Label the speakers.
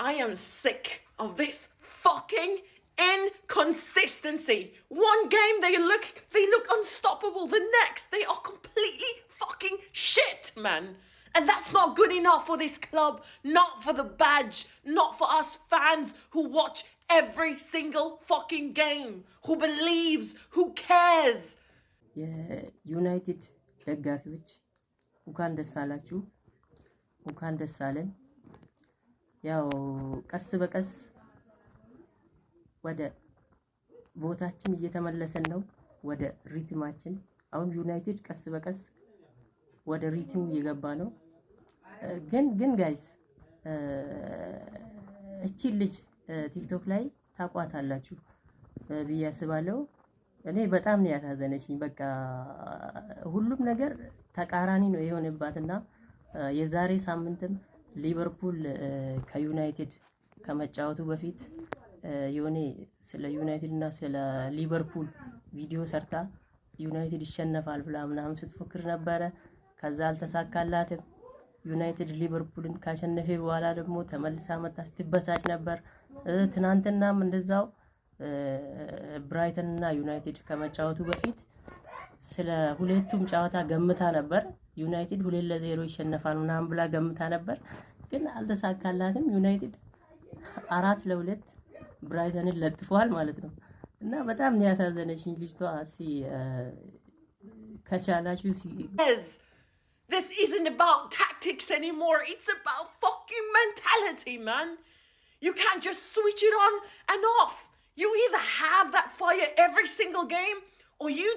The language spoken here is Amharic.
Speaker 1: I am sick of this fucking inconsistency. One game they look unstoppable. The next they are completely fucking shit, man. And that's not good enough for this club, not for the badge, not for us fans who watch every single fucking game, who believes, who cares.
Speaker 2: የዩናይትድ ደጋፊዎች እንኳን ደስ አላችሁ፣ እንኳን ደስ አለን። ያው ቀስ በቀስ ወደ ቦታችን እየተመለሰን ነው፣ ወደ ሪትማችን። አሁን ዩናይትድ ቀስ በቀስ ወደ ሪትሙ እየገባ ነው። ግን ጋይስ እቺ ልጅ ቲክቶክ ላይ ታቋታላችሁ ብዬ አስባለሁ። እኔ በጣም ነው ያሳዘነችኝ። በቃ ሁሉም ነገር ተቃራኒ ነው የሆነባትና የዛሬ ሳምንትም ሊቨርፑል ከዩናይትድ ከመጫወቱ በፊት የሆነ ስለ ዩናይትድ እና ስለ ሊቨርፑል ቪዲዮ ሰርታ ዩናይትድ ይሸነፋል ብላ ምናምን ስትፎክር ነበረ። ከዛ አልተሳካላትም። ዩናይትድ ሊቨርፑልን ካሸነፈ በኋላ ደግሞ ተመልሳ መጣ ስትበሳጭ ነበር። ትናንትናም እንደዛው ብራይተን እና ዩናይትድ ከመጫወቱ በፊት ስለ ሁለቱም ጨዋታ ገምታ ነበር። ዩናይትድ 2-0 ይሸነፋል ምናምን ብላ ገምታ ነበር፣ ግን አልተሳካላትም። ዩናይትድ 4-2 ብራይተንን ለጥፏል ማለት ነው። እና በጣም ነው ያሳዘነችኝ ልጅቷ። ከቻላችሁ
Speaker 1: This isn't about tactics anymore. It's about fucking mentality, man. You can't just switch it on and off. You either have that fire every single game or you